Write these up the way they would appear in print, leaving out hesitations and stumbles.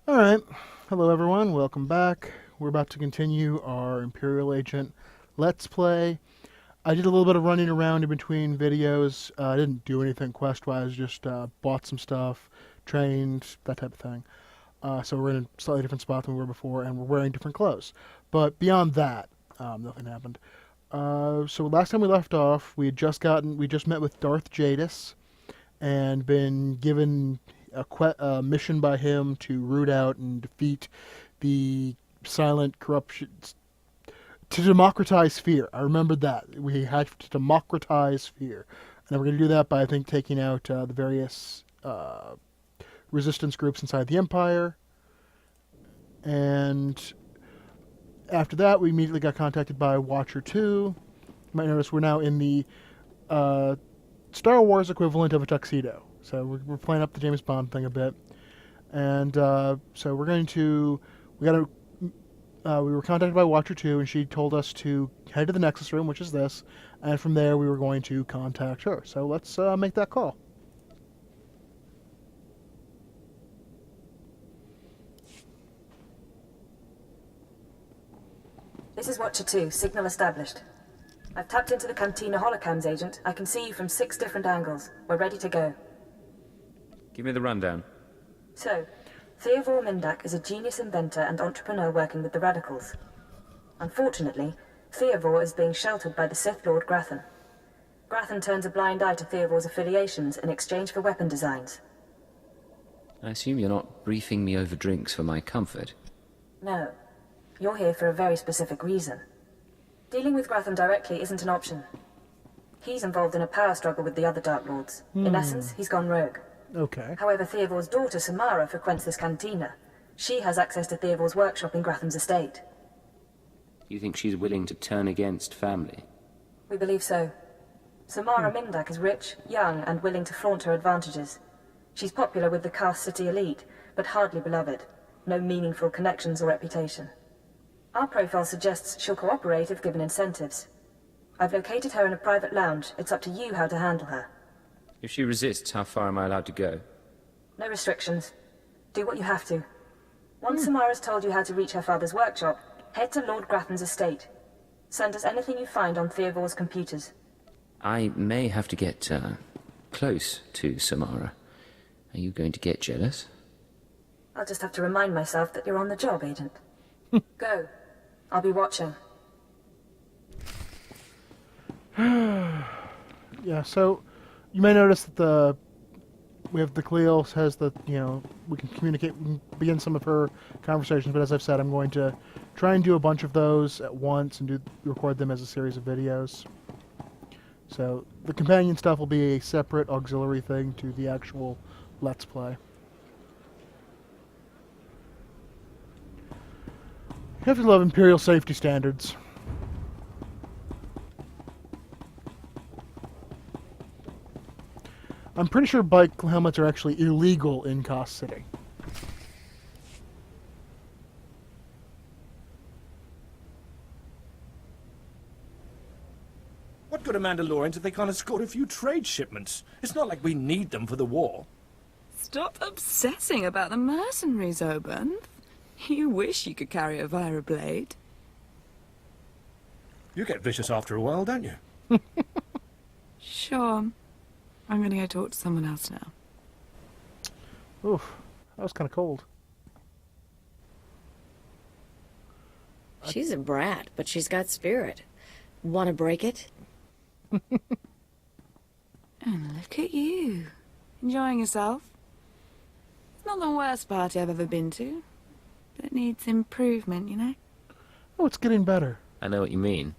Alright, hello everyone, welcome back. We're about to continue our Imperial Agent Let's Play. I did a little bit of running around in between videos. I didn't do anything quest-wise, just bought some stuff, trained, that type of thing. So we're in a slightly different spot than we were before, and we're wearing different clothes. But beyond that, nothing happened. So last time we left off, we just met with Darth Jadus, and been given a mission by him to root out and defeat the silent corruption, to democratize fear. I remembered that. We had to democratize fear. And then we're going to do that by, I think, taking out the various resistance groups inside the Empire. And after that, we immediately got contacted by Watcher 2. You might notice we're now in the Star Wars equivalent of a tuxedo. So we're playing up the James Bond thing a bit. And so we're going to... we were contacted by Watcher 2, and she told us to head to the Nexus room, which is this, and from there we were going to contact her. So let's make that call. This is Watcher 2, signal established. I've tapped into the Cantina holocams, Agent. I can see you from 6 different angles. We're ready to go. Give me the rundown. So, Theodore Mindak is a genius inventor and entrepreneur working with the Radicals. Unfortunately, Theodore is being sheltered by the Sith Lord Grathan. Grathan turns a blind eye to Theodore's affiliations in exchange for weapon designs. I assume you're not briefing me over drinks for my comfort. No. You're here for a very specific reason. Dealing with Grathan directly isn't an option. He's involved in a power struggle with the other Dark Lords. In essence, he's gone rogue. Okay. However, Theodore's daughter, Samara, frequents this cantina. She has access to Theodore's workshop in Grathan's estate. You think she's willing to turn against family? We believe so. Samara Mindak is rich, young, and willing to flaunt her advantages. She's popular with the Kaas city elite, but hardly beloved. No meaningful connections or reputation. Our profile suggests she'll cooperate if given incentives. I've located her in a private lounge. It's up to you how to handle her. If she resists, how far am I allowed to go? No restrictions. Do what you have to. Once Samara's told you how to reach her father's workshop, head to Lord Grathan's estate. Send us anything you find on Theodore's computers. I may have to get close to Samara. Are you going to get jealous? I'll just have to remind myself that you're on the job, Agent. Go. I'll be watching. Yeah, so you may notice that we have the Cleo says that, we can communicate, we can begin some of her conversations, but as I've said, I'm going to try and do a bunch of those at once and record them as a series of videos. So the companion stuff will be a separate auxiliary thing to the actual Let's Play. You have to love Imperial safety standards. I'm pretty sure bike helmets are actually illegal in Kaas City. What good are Mandalorians if they can't escort a few trade shipments? It's not like we need them for the war. Stop obsessing about the mercenaries, Oban. You wish you could carry a Vira blade. You get vicious after a while, don't you? Sure. I'm gonna go talk to someone else now. Oof, that was kind of cold. She's a brat, but she's got spirit. Want to break it? And look at you. Enjoying yourself? It's not the worst party I've ever been to. But it needs improvement, you know? Oh, it's getting better. I know what you mean.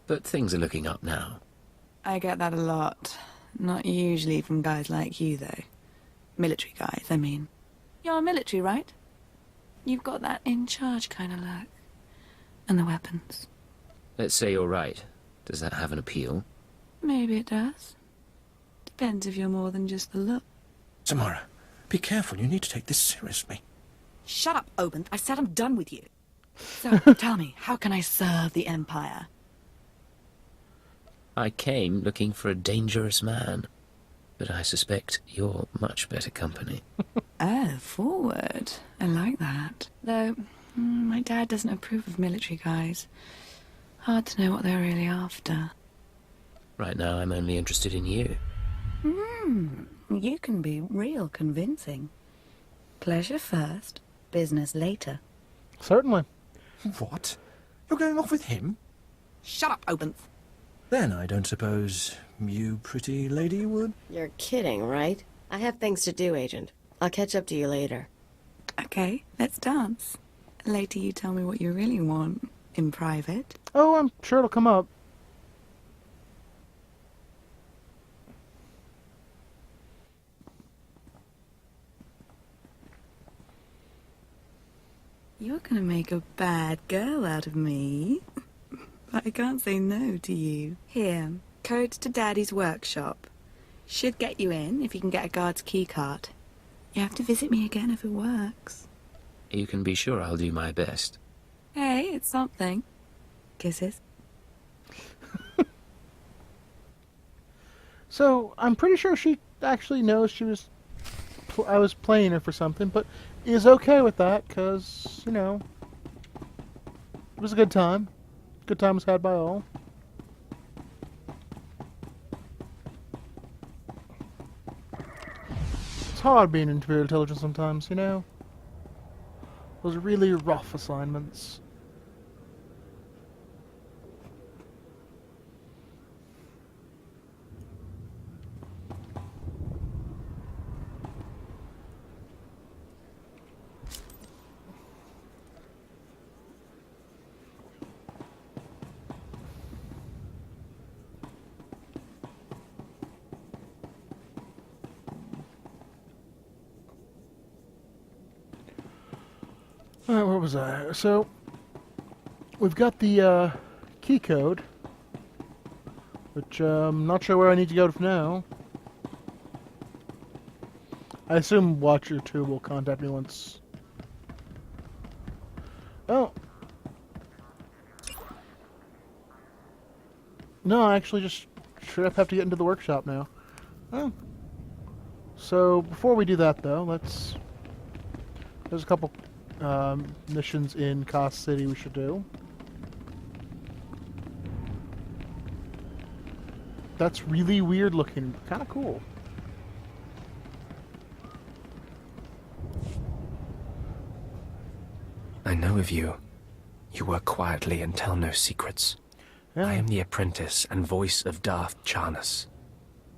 But things are looking up now. I get that a lot. Not usually from guys like you, though. Military guys, I mean. You're military, right? You've got that in-charge kind of look. And the weapons. Let's say you're right. Does that have an appeal? Maybe it does. Depends if you're more than just the look. Samara, be careful. You need to take this seriously. Shut up, Oban. I said I'm done with you. So, tell me, how can I serve the Empire? I came looking for a dangerous man. but I suspect you're much better company. Oh, forward. I like that. Though, my dad doesn't approve of military guys. Hard to know what they're really after. Right now, I'm only interested in you. You can be real convincing. Pleasure first, business later. Certainly. What? You're going off with him? Shut up, Obenth. Then I don't suppose you, pretty lady, would? You're kidding, right? I have things to do, Agent. I'll catch up to you later. Okay, let's dance. Later you tell me what you really want, in private. Oh, I'm sure it'll come up. You're gonna make a bad girl out of me. But I can't say no to you. Here, code to Daddy's workshop. Should get you in if you can get a guard's keycard. You have to visit me again if it works. You can be sure I'll do my best. Hey, it's something. Kisses. So, I'm pretty sure she actually knows I was playing her for something, but is okay with that, because, you know, it was a good time. Good time was had by all. It's hard being in Imperial Intelligence sometimes, you know? Those really rough assignments. Alright, where was I? So, we've got the key code, which I'm not sure where I need to go for now. I assume Watcher 2 will contact me once. Oh. No, I actually just straight up have to get into the workshop now. Oh. So, before we do that, though, there's a couple missions in Kaas City we should do. That's really weird looking. Kind of cool. I know of you. You work quietly and tell no secrets. Yeah. I am the apprentice and voice of Darth Charnas.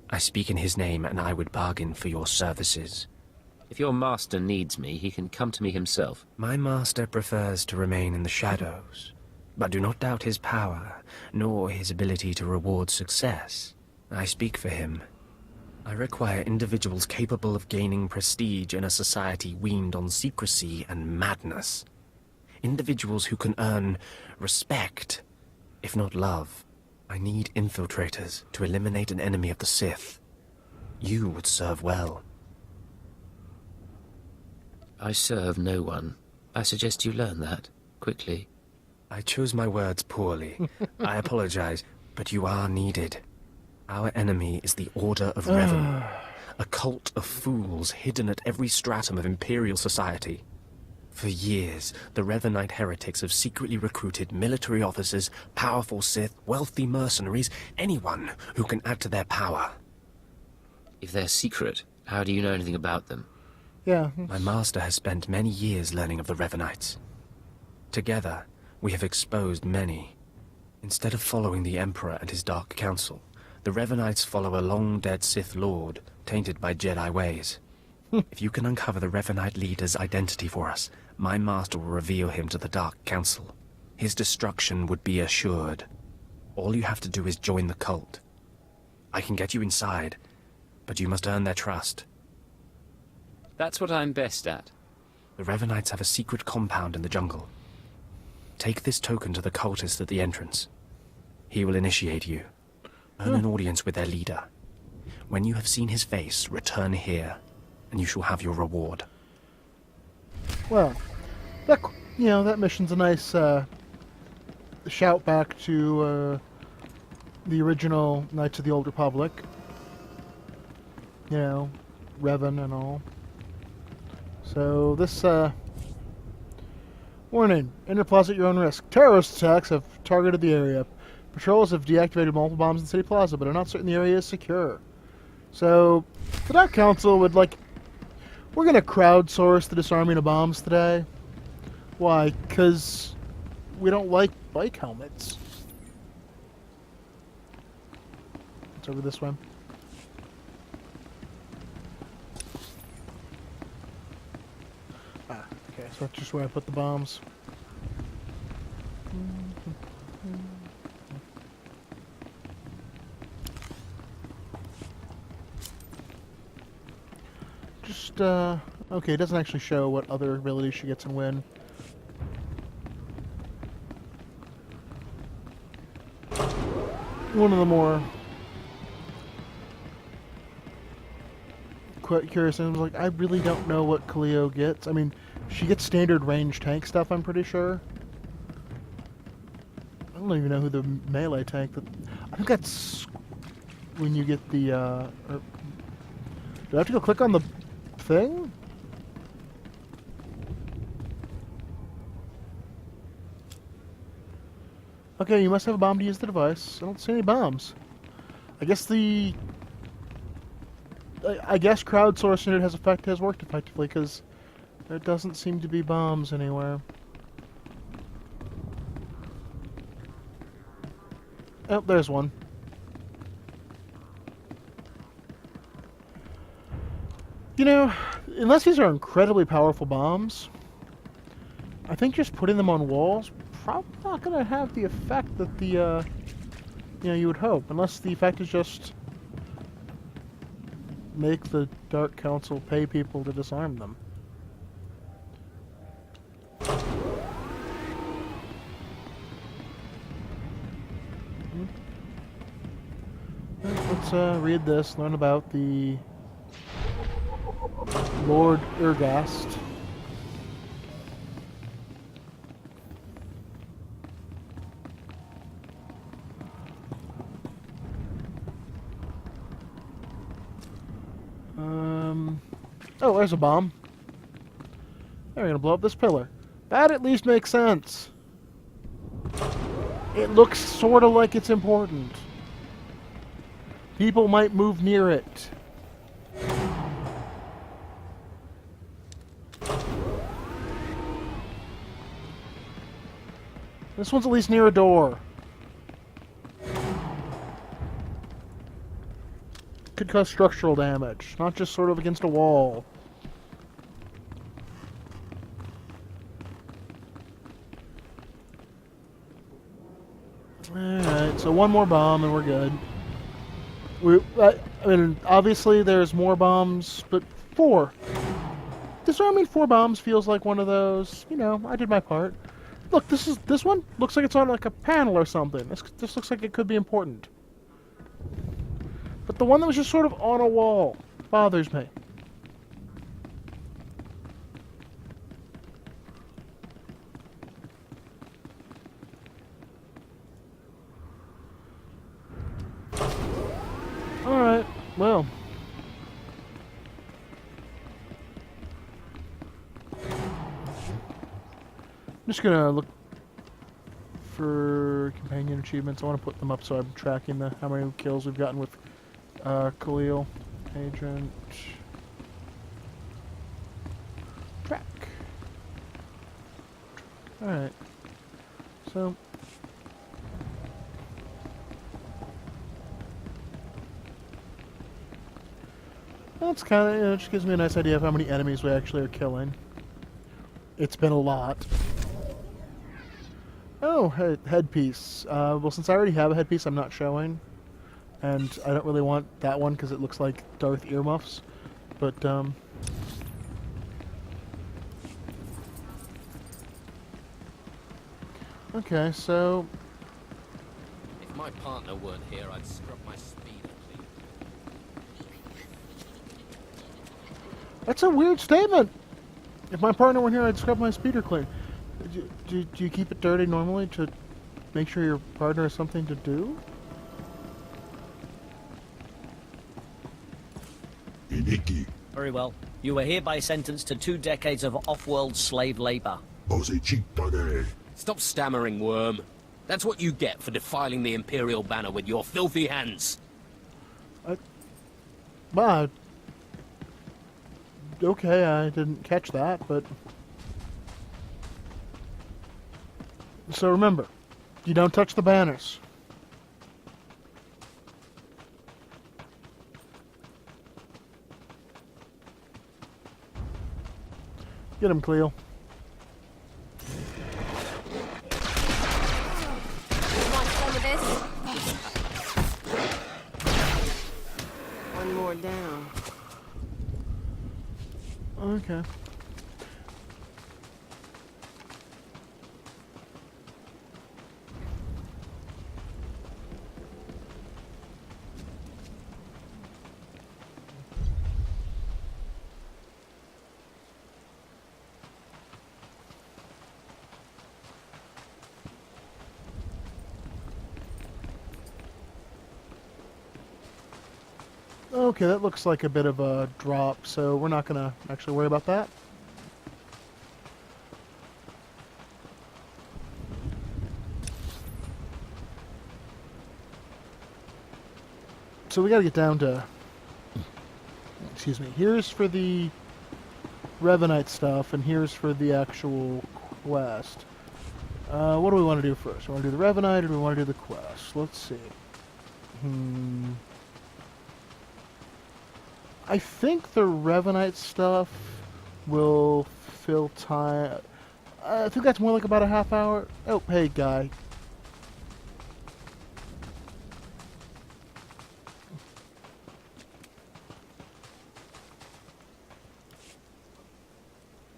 I speak in his name, and I would bargain for your services. If your master needs me, he can come to me himself. My master prefers to remain in the shadows, but do not doubt his power, nor his ability to reward success. I speak for him. I require individuals capable of gaining prestige in a society weaned on secrecy and madness. Individuals who can earn respect, if not love. I need infiltrators to eliminate an enemy of the Sith. You would serve well. I serve no one. I suggest you learn that, quickly. I chose my words poorly. I apologize, but you are needed. Our enemy is the Order of Revan, a cult of fools hidden at every stratum of Imperial society. For years, the Revanite heretics have secretly recruited military officers, powerful Sith, wealthy mercenaries, anyone who can add to their power. If they're secret, how do you know anything about them? Yeah. My master has spent many years learning of the Revanites. Together, we have exposed many. Instead of following the Emperor and his Dark Council, the Revanites follow a long-dead Sith Lord, tainted by Jedi ways. If you can uncover the Revanite leader's identity for us, my master will reveal him to the Dark Council. His destruction would be assured. All you have to do is join the cult. I can get you inside, but you must earn their trust. That's what I'm best at. The Revanites have a secret compound in the jungle. Take this token to the cultist at the entrance. He will initiate you. Earn an audience with their leader. When you have seen his face, return here, and you shall have your reward. Well, that mission's a nice shout back to the original Knights of the Old Republic. you know, Revan and all. So this, warning, enter plaza at your own risk. Terrorist attacks have targeted the area. Patrols have deactivated multiple bombs in City Plaza, but are not certain the area is secure. So, the Dark Council would like... We're going to crowdsource the disarming of bombs today. Why? Because we don't like bike helmets. It's over this way. Ah, okay, so that's just where I put the bombs. Just, okay, it doesn't actually show what other abilities she gets and when. One of the more quite curious things, like, I really don't know what Cleo gets. I mean, she gets standard range tank stuff, I'm pretty sure. I don't even know who the melee tank that... I think that's when you get the, do I have to go click on the thing? Okay, you must have a bomb to use the device. I don't see any bombs. I guess I guess crowdsourcing it has worked effectively, because there doesn't seem to be bombs anywhere. Oh, there's one. You know, unless these are incredibly powerful bombs, I think just putting them on walls probably not going to have the effect that the, you know, you would hope. Unless the effect is just make the Dark Council pay people to disarm them. Let's read this, learn about the Lord Ergast. Oh, there's a bomb. They're gonna blow up this pillar. That at least makes sense. It looks sort of like it's important. People might move near it. This one's at least near a door. Could cause structural damage, not just sort of against a wall. Alright, so one more bomb and we're good. I mean, obviously there's more bombs, but 4. Disarming 4 bombs feels like one of those, you know, I did my part. Look, this one looks like it's on like a panel or something. This looks like it could be important. But the one that was just sort of on a wall bothers me. Alright, well. I'm just gonna look for companion achievements. I want to put them up so I'm tracking how many kills we've gotten with Khalil. Agent. Track. Alright. So. That's kind of, you know, it just gives me a nice idea of how many enemies we actually are killing. It's been a lot. Oh, headpiece. Well, since I already have a headpiece, I'm not showing. And I don't really want that one because it looks like Darth earmuffs. But, okay, so... If my partner weren't here, I'd scrub my speeder clean. That's a weird statement! If my partner weren't here, I'd scrub my speeder clean. Do you keep it dirty normally to make sure your partner has something to do? Iki. Very well. You are hereby sentenced to 2 decades of off-world slave labor. Ose Chitane. Stop stammering, worm. That's what you get for defiling the Imperial banner with your filthy hands. Well, okay, I didn't catch that, but... So remember, you don't touch the banners. Get him, Cleo. Want some of this? One more down. Okay. Okay, that looks like a bit of a drop, so we're not going to actually worry about that. So we got to get down to... Excuse me. Here's for the Revanite stuff, and here's for the actual quest. What do we want to do first? Do we want to do the Revanite, or do we want to do the quest? Let's see. I think the Revanite stuff will fill time. I think that's more like about a half hour. Oh, hey, guy.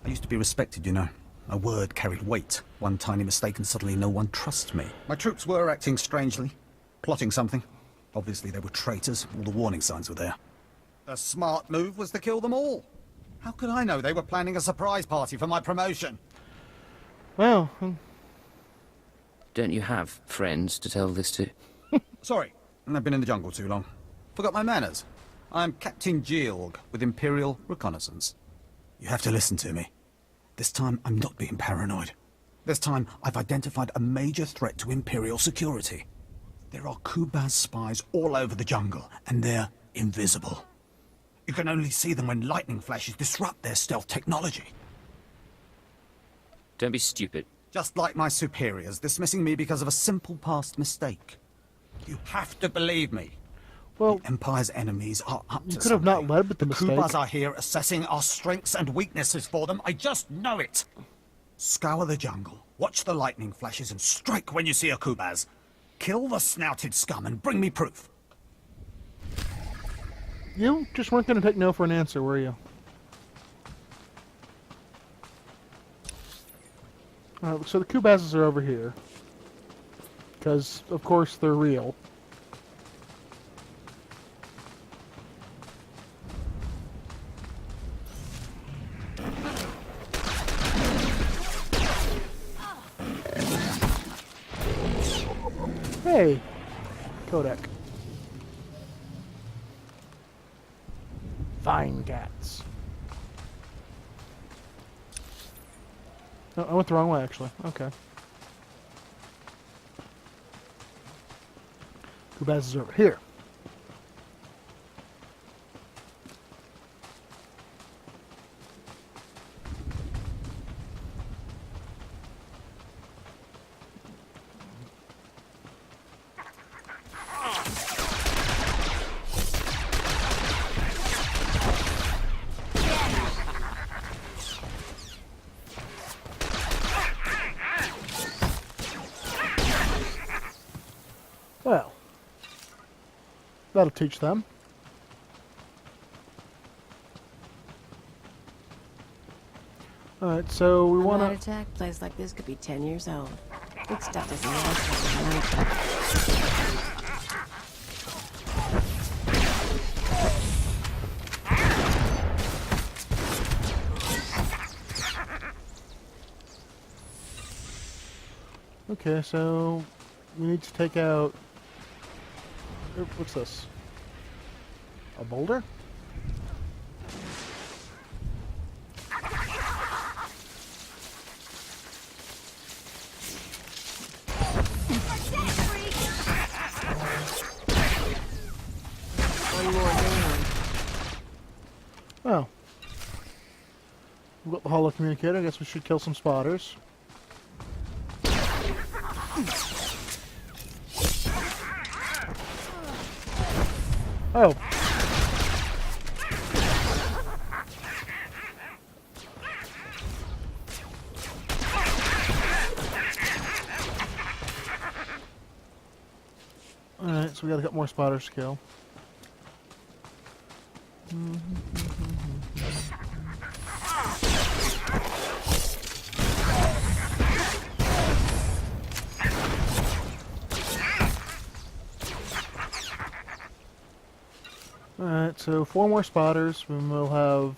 I used to be respected, you know. My word carried weight. One tiny mistake and suddenly no one trusts me. My troops were acting strangely, plotting something. Obviously they were traitors. All the warning signs were there. The smart move was to kill them all. How could I know they were planning a surprise party for my promotion? Well... Don't you have friends to tell this to? Sorry, I've been in the jungle too long. Forgot my manners. I'm Captain Georg with Imperial Reconnaissance. You have to listen to me. This time, I'm not being paranoid. This time, I've identified a major threat to Imperial security. There are Kubaz spies all over the jungle, and they're invisible. You can only see them when lightning flashes disrupt their stealth technology. Don't be stupid. Just like my superiors dismissing me because of a simple past mistake. You have to believe me. Well, the Empire's enemies are up to you could have not led with the mistake. Kubaz are here assessing our strengths and weaknesses for them. I just know it. Scour the jungle, watch the lightning flashes, and strike when you see a Kubaz. Kill the snouted scum and bring me proof. You just weren't going to take no for an answer, were you? Alright, so the Kubazes are over here. Because, of course, they're real. Hey! Kodak. Fine cats. Oh, I went the wrong way, actually. Okay. Kubaz is over here. Well, that'll teach them. Alright, so we want An to... attack place like this could be 10 years old. Good stuff doesn't last. Okay, so we need to take out... What's this? A boulder? the holo communicator. I guess we should kill some spotters. Oh. Alright, so we gotta get more spotters to kill. Alright, so 4 more spotters, and we'll have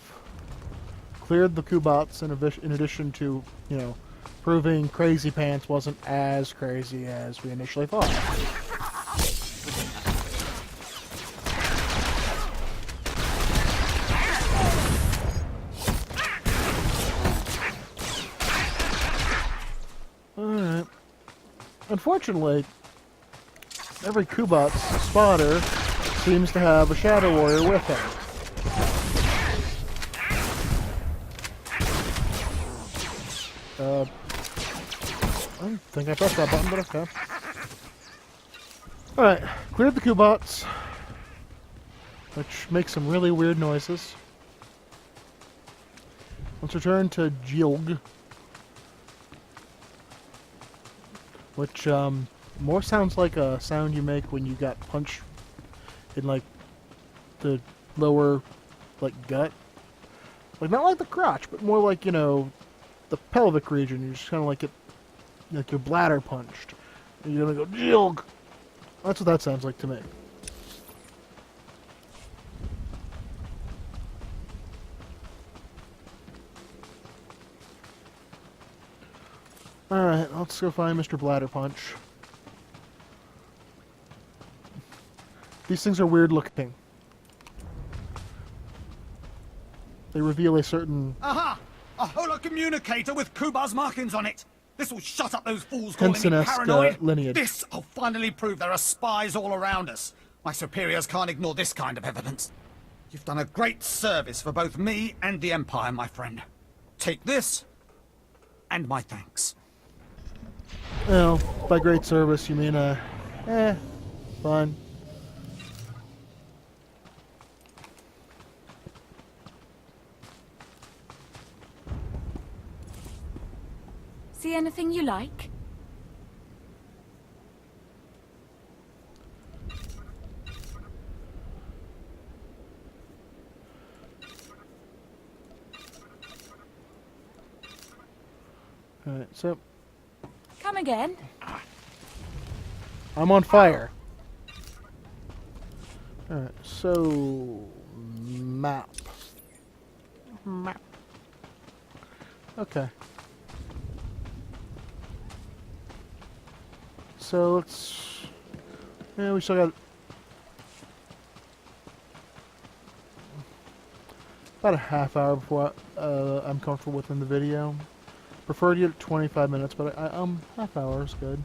cleared the Kubats in addition to, you know, proving Crazy Pants wasn't as crazy as we initially thought. Alright. Unfortunately, every Kubat's spotter seems to have a Shadow Warrior with him. I don't think I pressed that button, but okay. Alright, cleared the Kubats, which makes some really weird noises. Let's return to Jilg, which more sounds like a sound you make when you got punched in, like, the lower, like, gut. Like, not like the crotch, but more like, you know, the pelvic region. You just kind of like your bladder punched. And you're gonna go, Jilg! That's what that sounds like to me. Alright, let's go find Mr. Bladder Punch. These things are weird looking. They reveal a certain... Aha! A holocommunicator with Kuba's markings on it! This will shut up those fools calling me paranoid! Lineage. This will finally prove there are spies all around us. My superiors can't ignore this kind of evidence. You've done a great service for both me and the Empire, my friend. Take this, and my thanks. Well, by great service, you mean, fine. See anything you like? Alright, so... Come again? I'm on fire. Alright, so... Map. Okay. So let's... Yeah, we still got... about a half hour before I'm comfortable within the video. Prefer to get 25 minutes, but half hour is good.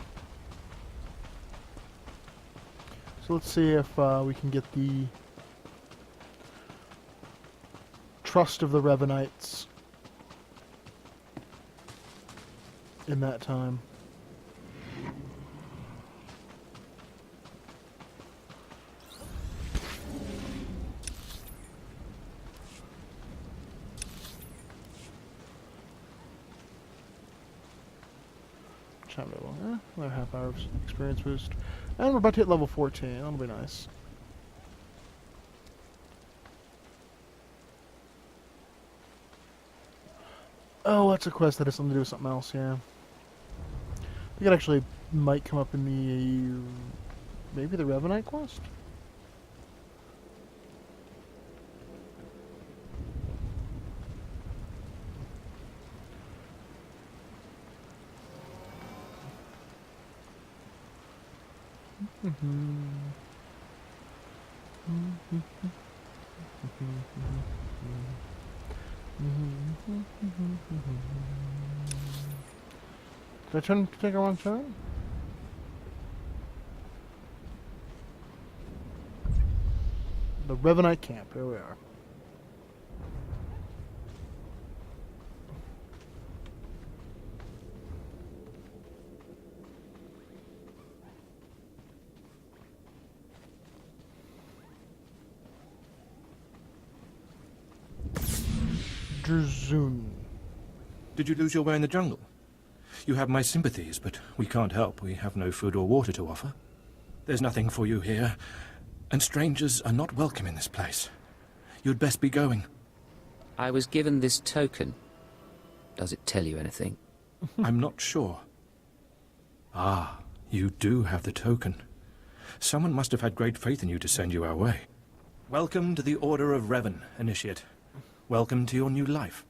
So let's see if we can get the trust of the Revanites in that time. Another half hour of experience boost. And we're about to hit level 14. That'll be nice. Oh, that's a quest that has something to do with something else, yeah. I think it actually might come up in the... maybe the Revanite quest? Did I take a wrong turn? The Revanite camp, here we are. Drzun. Did you lose your way in the jungle? You have my sympathies, but we can't help. We have no food or water to offer. There's nothing for you here, and strangers are not welcome in this place. You'd best be going. I was given this token. Does it tell you anything? I'm not sure. Ah, you do have the token. Someone must have had great faith in you to send you our way. Welcome to the Order of Revan, Initiate. Welcome to your new life.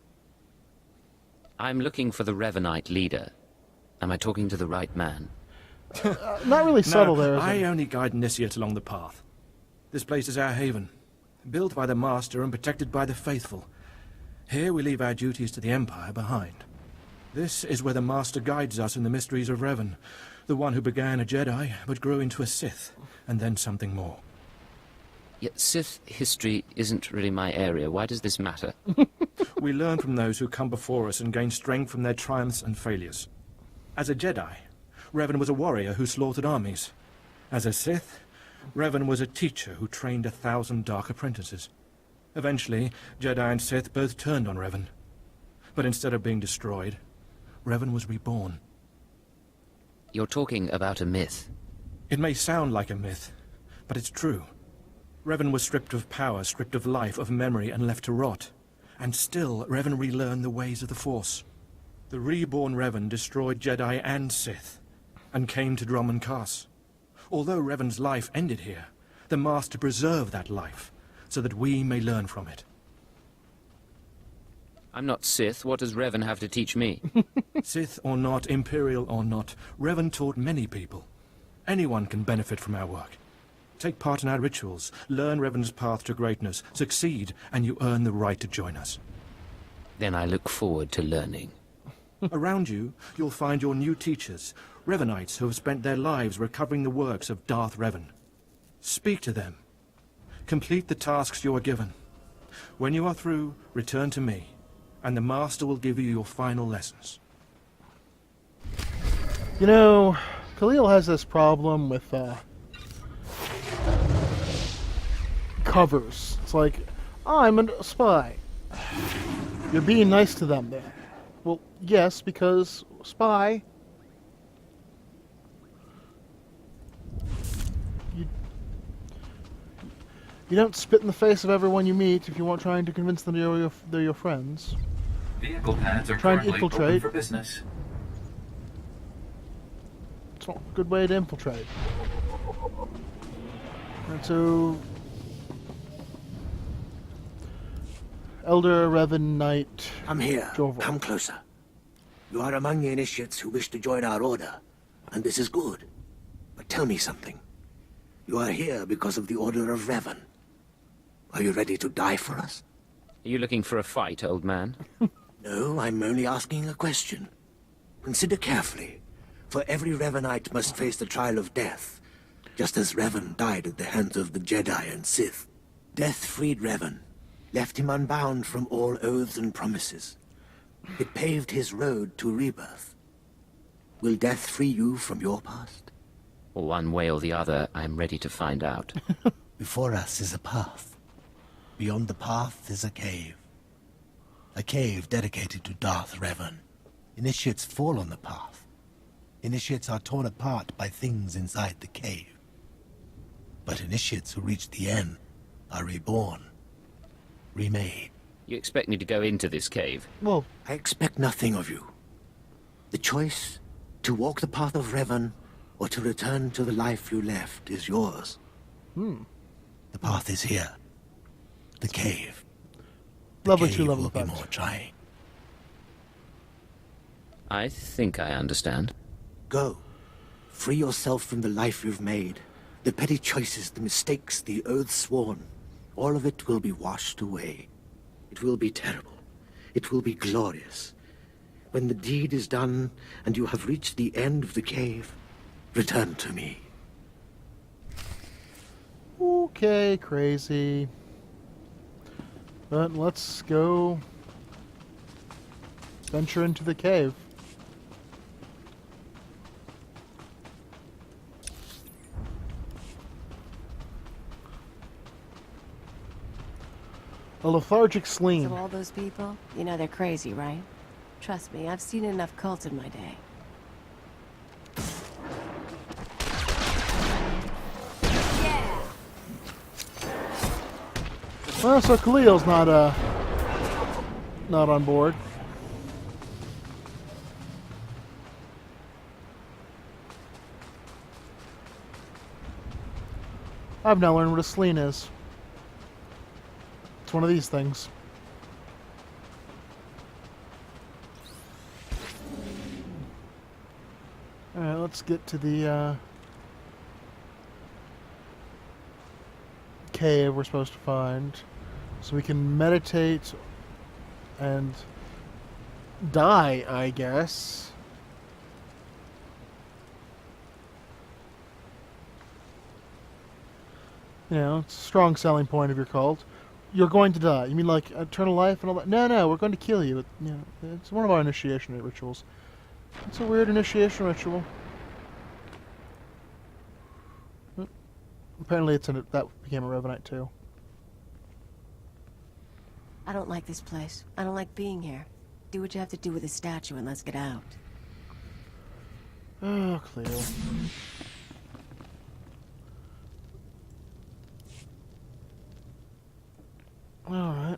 I'm looking for the Revanite leader. Am I talking to the right man? Not really subtle there, is I it? only guide Initiate along the path. This place is our haven, built by the Master and protected by the faithful. Here we leave our duties to the Empire behind. This is where the Master guides us in the mysteries of Revan, the one who began a Jedi, but grew into a Sith, and then something more. Yet Sith history isn't really my area. Why does this matter? We learn from those who come before us and gain strength from their triumphs and failures. As a Jedi, Revan was a warrior who slaughtered armies. As a Sith, Revan was a teacher who trained 1,000 dark apprentices. Eventually, Jedi and Sith both turned on Revan. But instead of being destroyed, Revan was reborn. You're talking about a myth. It may sound like a myth, but it's true. Revan was stripped of power, stripped of life, of memory, and left to rot. And still, Revan relearned the ways of the Force. The reborn Revan destroyed Jedi and Sith, and came to Dromund Kaas. Although Revan's life ended here, the Master preserved that life, so that we may learn from it. I'm not Sith. What does Revan have to teach me? Sith or not, Imperial or not, Revan taught many people. Anyone can benefit from our work. Take part in our rituals, learn Revan's path to greatness, succeed, and you earn the right to join us. Then I look forward to learning. Around you, you'll find your new teachers, Revanites who have spent their lives recovering the works of Darth Revan. Speak to them. Complete the tasks you are given. When you are through, return to me, and the Master will give you your final lessons. You know, Khalil has this problem with covers. It's like, oh, I'm a spy. You're being nice to them there. Well, yes, because spy. You don't spit in the face of everyone you meet if you weren't trying to convince them they're your friends. Vehicle pads are Trying to currently open infiltrate. for business. It's not a good way to infiltrate. And so, Elder Revan Knight. I'm here. Jovel. Come closer. You are among the initiates who wish to join our order, and this is good. But tell me something. You are here because of the Order of Revan. Are you ready to die for us? Are you looking for a fight, old man? No, I'm only asking a question. Consider carefully, for every Revanite must face the trial of death, just as Revan died at the hands of the Jedi and Sith. Death freed Revan, left him unbound from all oaths and promises. It paved his road to rebirth. Will death free you from your past? One way or the other, I'm ready to find out. Before us is a path. Beyond the path is a cave. A cave dedicated to Darth Revan. Initiates fall on the path. Initiates are torn apart by things inside the cave. But initiates who reach the end are reborn. Remade. You expect me to go into this cave? Well, I expect nothing of you. The choice to walk the path of Revan or to return to the life you left is yours. The path is here. The cave. The Level cave 2, level will be 5. more trying. I think I understand. Go. Free yourself from the life you've made. The petty choices, the mistakes, the oaths sworn. All of it will be washed away. It will be terrible. It will be glorious. When the deed is done and you have reached the end of the cave, return to me. Okay, crazy. But let's go venture into the cave. A lethargic Sleen. So all those people, you know they're crazy, right? Trust me, I've seen enough cults in my day. Well, so Khalil's not on board. I've now learned what a Sleen is. It's one of these things. Alright, let's get to the cave we're supposed to find. So we can meditate and die, I guess. You know, it's a strong selling point of your cult. You're going to die. You mean like eternal life and all that? No, we're going to kill you. You know, it's one of our initiation rituals. It's a weird initiation ritual. Apparently that became a Revanite too. I don't like this place. I don't like being here. Do what you have to do with the statue and let's get out. Oh, Cleo. Alright.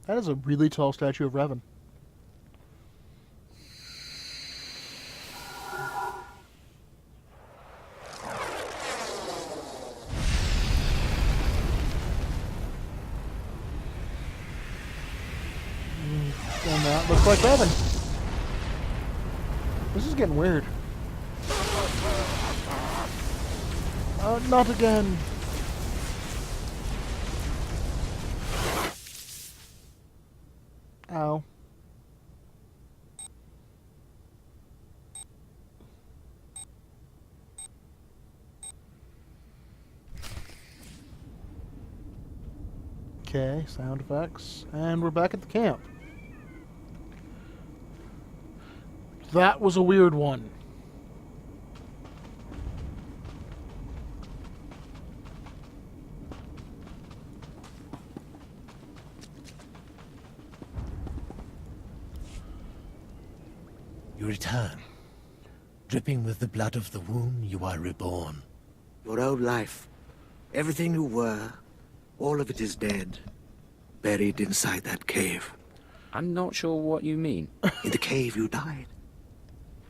That is a really tall statue of Revan. And that looks like Revan. This is getting weird. Oh, not again. Ow. Okay, sound effects. And we're back at the camp. That was a weird one. You return. Dripping with the blood of the womb, you are reborn. Your old life, everything you were, all of it is dead. Buried inside that cave. I'm not sure what you mean. In the cave you died.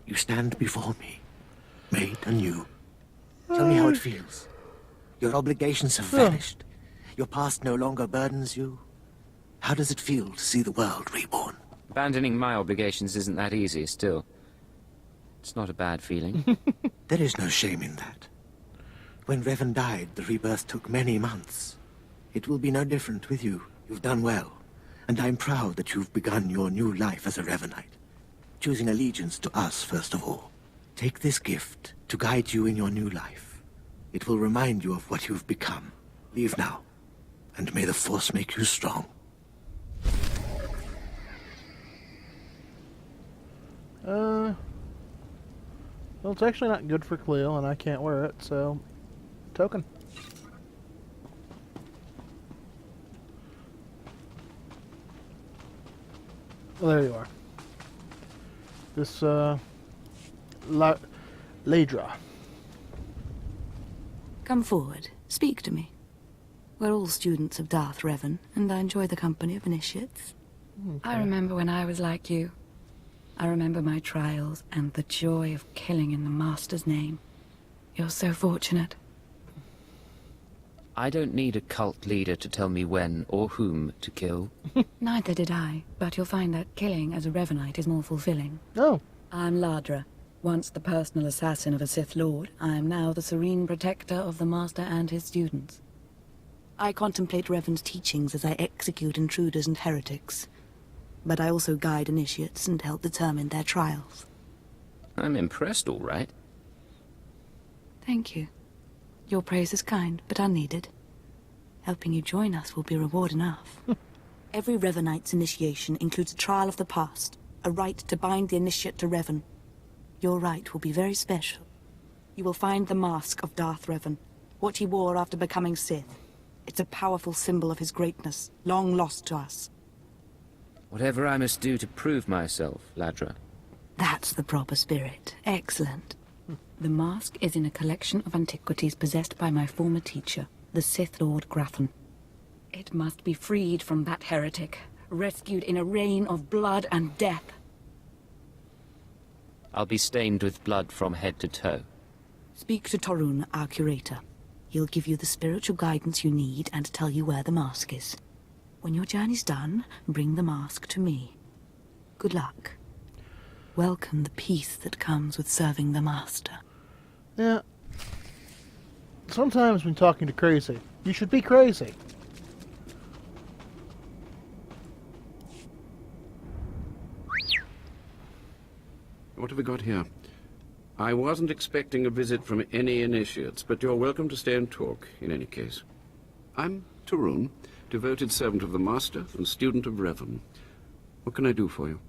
You stand before me, made anew. Tell me how it feels. Your obligations have vanished. Your past no longer burdens you. How does it feel to see the world reborn? Abandoning my obligations isn't that easy, still. It's not a bad feeling. There is no shame in that. When Revan died, the rebirth took many months. It will be no different with you. You've done well. And I'm proud that you've begun your new life as a Revanite. Choosing allegiance to us, first of all. Take this gift to guide you in your new life. It will remind you of what you've become. Leave now, and may the Force make you strong. Well, it's actually not good for Cleo, and I can't wear it, so... Token. Well, there you are. This, Ladra. Come forward. Speak to me. We're all students of Darth Revan, and I enjoy the company of initiates. Okay. I remember when I was like you. I remember my trials and the joy of killing in the Master's name. You're so fortunate. I don't need a cult leader to tell me when or whom to kill. Neither did I, but you'll find that killing as a Revanite is more fulfilling. Oh. I'm Ladra. Once the personal assassin of a Sith Lord, I am now the serene protector of the Master and his students. I contemplate Revan's teachings as I execute intruders and heretics. But I also guide initiates and help determine their trials. I'm impressed, all right. Thank you. Your praise is kind, but unneeded. Helping you join us will be reward enough. Every Revanite's initiation includes a trial of the past, a rite to bind the initiate to Revan. Your rite will be very special. You will find the mask of Darth Revan, what he wore after becoming Sith. It's a powerful symbol of his greatness, long lost to us. Whatever I must do to prove myself, Ladra. That's the proper spirit. Excellent. The mask is in a collection of antiquities possessed by my former teacher, the Sith Lord Grafton. It must be freed from that heretic, rescued in a rain of blood and death. I'll be stained with blood from head to toe. Speak to Torun, our curator. He'll give you the spiritual guidance you need and tell you where the mask is. When your journey's done, bring the mask to me. Good luck. Welcome the peace that comes with serving the Master. Yeah. Sometimes when talking to crazy, you should be crazy. What have we got here? I wasn't expecting a visit from any initiates, but you're welcome to stay and talk, in any case. I'm Torun, devoted servant of the Master and student of Revan. What can I do for you?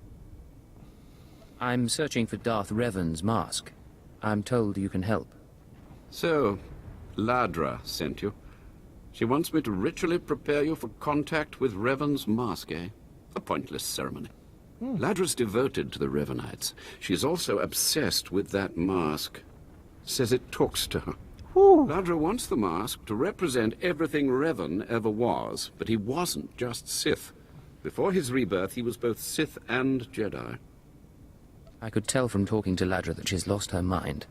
I'm searching for Darth Revan's mask. I'm told you can help. So, Ladra sent you. She wants me to ritually prepare you for contact with Revan's mask, eh? A pointless ceremony. Ladra's devoted to the Revanites. She's also obsessed with that mask. Says it talks to her. Ladra wants the mask to represent everything Revan ever was, but he wasn't just Sith. Before his rebirth, he was both Sith and Jedi. I could tell from talking to Ladra that she's lost her mind.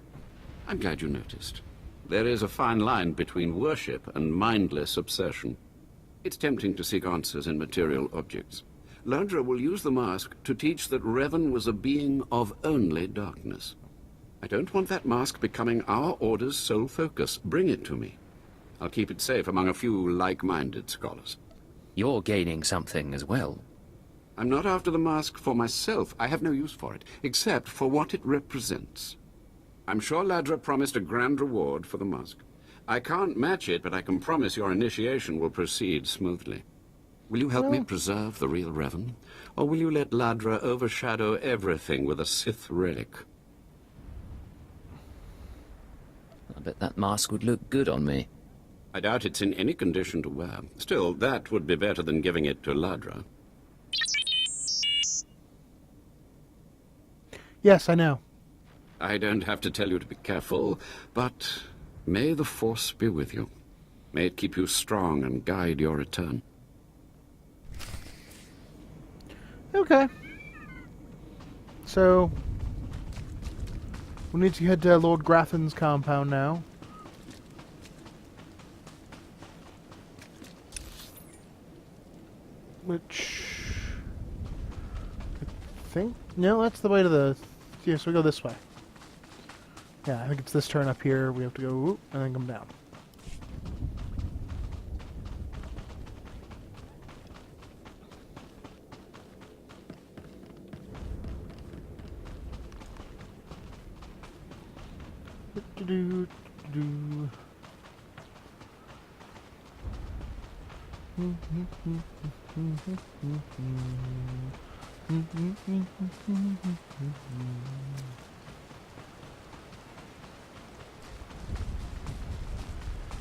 I'm glad you noticed. There is a fine line between worship and mindless obsession. It's tempting to seek answers in material objects. Ladra will use the mask to teach that Revan was a being of only darkness. I don't want that mask becoming our Order's sole focus. Bring it to me. I'll keep it safe among a few like-minded scholars. You're gaining something as well. I'm not after the mask for myself. I have no use for it, except for what it represents. I'm sure Ladra promised a grand reward for the mask. I can't match it, but I can promise your initiation will proceed smoothly. Will you help me preserve the real Revan? Or will you let Ladra overshadow everything with a Sith relic? I bet that mask would look good on me. I doubt it's in any condition to wear. Still, that would be better than giving it to Ladra. Yes, I know. I don't have to tell you to be careful, but may the Force be with you. May it keep you strong and guide your return. Okay. So, we need to head to Lord Grafton's compound now. Which... I think... No, that's the way to the... Yeah, so we go this way. Yeah, I think it's this turn up here. We have to go whoop, and then come down.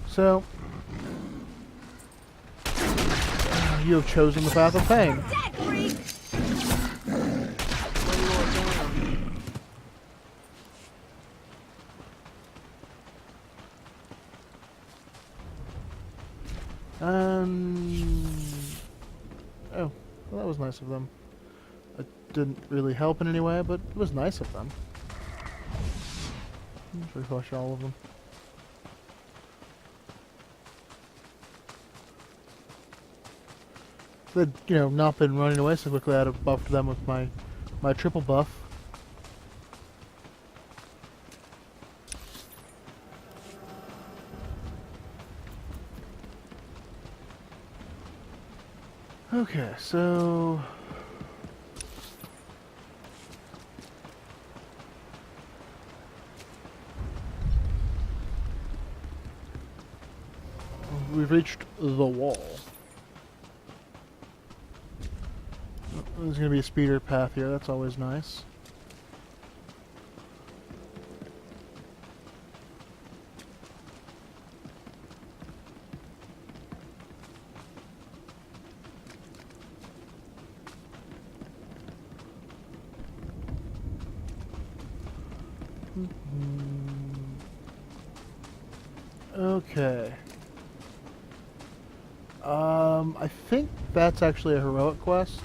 So, you have chosen the path of pain. Oh, well, that was nice of them. It didn't really help in any way, but it was nice of them. Let's refresh all of them. If they'd, not been running away so quickly, I'd have buffed them with my triple buff. Okay, so... we've reached the wall. There's going to be a speeder path here, that's always nice. Okay. I think that's actually a heroic quest.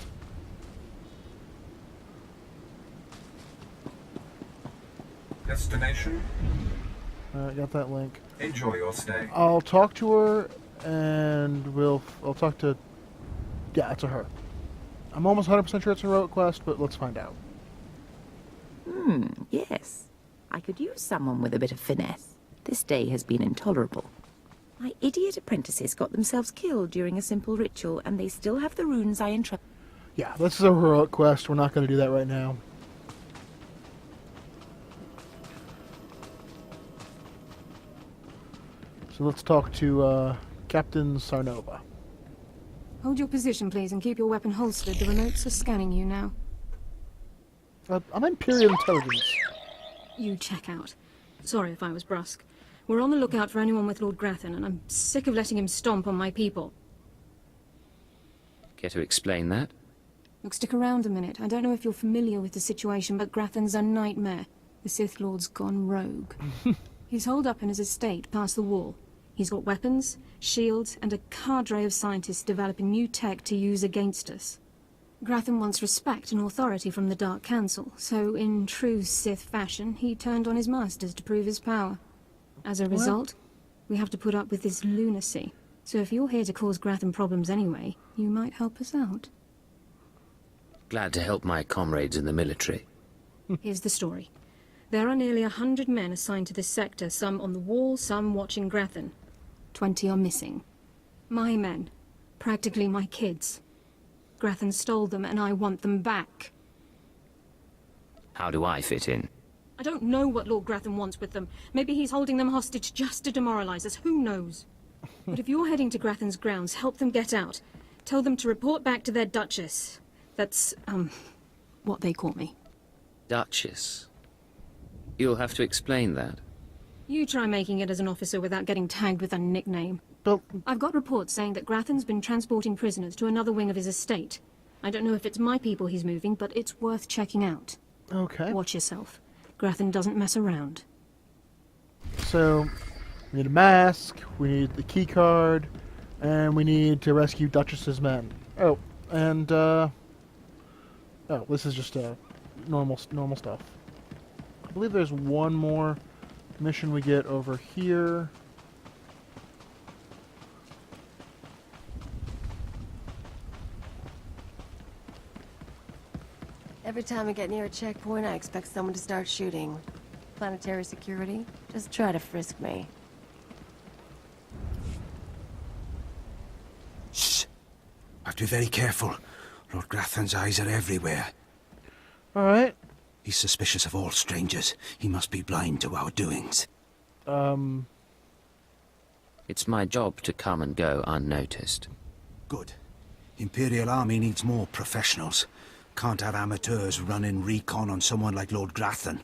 Destination. Alright, got that link. Enjoy your stay. I'll talk to her, and I'll talk to... Yeah, it's a her. I'm almost 100% sure it's a heroic quest, but let's find out. Yes. I could use someone with a bit of finesse. This day has been intolerable. My idiot apprentices got themselves killed during a simple ritual, and they still have the runes I entrusted. Yeah, this is a heroic quest. We're not going to do that right now. So let's talk to Captain Sarnova. Hold your position, please, and keep your weapon holstered. The remotes are scanning you now. I'm Imperial intelligence. You check out. Sorry if I was brusque. We're on the lookout for anyone with Lord Grathan, and I'm sick of letting him stomp on my people. Care to explain that? Look, stick around a minute. I don't know if you're familiar with the situation, but Grathan's a nightmare. The Sith Lord's gone rogue. He's holed up in his estate past the wall. He's got weapons, shields, and a cadre of scientists developing new tech to use against us. Grathan wants respect and authority from the Dark Council, so in true Sith fashion, he turned on his masters to prove his power. As a result, we have to put up with this lunacy. So if you're here to cause Grathan problems anyway, you might help us out. Glad to help my comrades in the military. Here's the story. There are nearly 100 men assigned to this sector, some on the wall, some watching Grathan. 20 are missing. My men. Practically my kids. Grathan stole them, and I want them back. How do I fit in? I don't know what Lord Grathan wants with them. Maybe he's holding them hostage just to demoralize us. Who knows? But if you're heading to Grathan's grounds, help them get out. Tell them to report back to their Duchess. That's, what they call me. Duchess? You'll have to explain that. You try making it as an officer without getting tagged with a nickname. But I've got reports saying that Grathan's been transporting prisoners to another wing of his estate. I don't know if it's my people he's moving, but it's worth checking out. Okay. Watch yourself. Grathan doesn't mess around. So, we need a mask, we need the key card, and we need to rescue Duchess's men. Oh, and, oh, this is just normal stuff. I believe there's one more mission we get over here. Every time I get near a checkpoint, I expect someone to start shooting. Planetary security, just try to frisk me. Shh! Have to be very careful. Lord Grathan's eyes are everywhere. Alright. He's suspicious of all strangers. He must be blind to our doings. It's my job to come and go unnoticed. Good. Imperial Army needs more professionals. Can't have amateurs running recon on someone like Lord Grathan.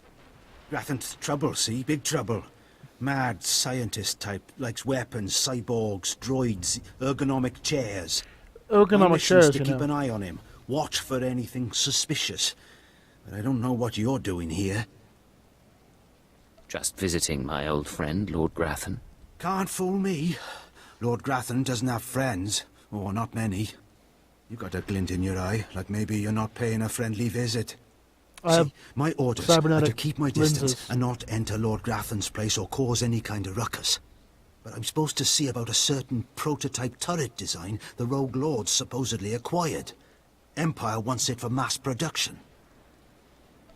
Grathan's trouble, see? Big trouble. Mad scientist type, likes weapons, cyborgs, droids, ergonomic chairs. Ergonomic chairs, to keep an eye on him. Watch for anything suspicious. But I don't know what you're doing here. Just visiting my old friend, Lord Grathan. Can't fool me. Lord Grathan doesn't have friends. Or not many. You got a glint in your eye, like maybe you're not paying a friendly visit. See, my orders are to keep my distance and not enter Lord Grathan's place or cause any kind of ruckus. But I'm supposed to see about a certain prototype turret design the Rogue Lords supposedly acquired. Empire wants it for mass production.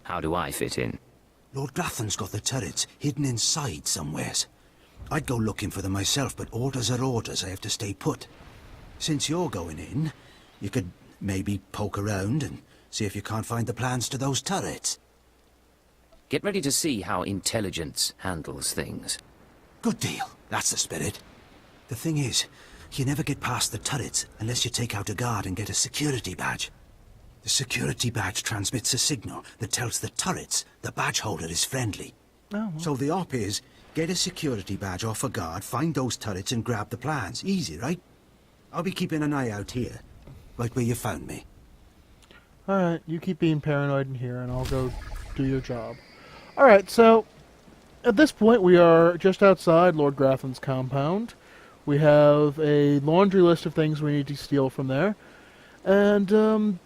How do I fit in? Lord Grathan's got the turrets hidden inside somewheres. I'd go looking for them myself, but orders are orders. I have to stay put. Since you're going in, you could maybe poke around and see if you can't find the plans to those turrets. Get ready to see how intelligence handles things. Good deal. That's the spirit. The thing is, you never get past the turrets unless you take out a guard and get a security badge. The security badge transmits a signal that tells the turrets the badge holder is friendly. Oh. So the op is, get a security badge off a guard, find those turrets and grab the plans. Easy, right? I'll be keeping an eye out here. Right where you found me. Alright, you keep being paranoid in here and I'll go do your job. Alright, so at this point, we are just outside Lord Grafton's compound. We have a laundry list of things we need to steal from there. And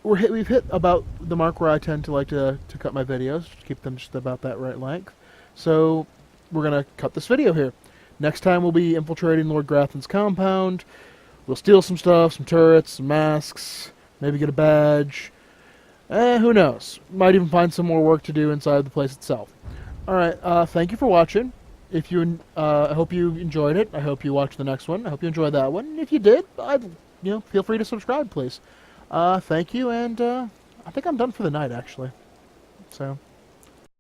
we've hit about the mark where I tend to like to cut my videos, to keep them just about that right length. So we're going to cut this video here. Next time we'll be infiltrating Lord Grafton's compound. We'll steal some stuff, some turrets, some masks, maybe get a badge. Who knows? Might even find some more work to do inside the place itself. Alright, thank you for watching. If you, I hope you enjoyed it. I hope you watch the next one. I hope you enjoyed that one. If you did, feel free to subscribe, please. Thank you, and I think I'm done for the night, actually. So...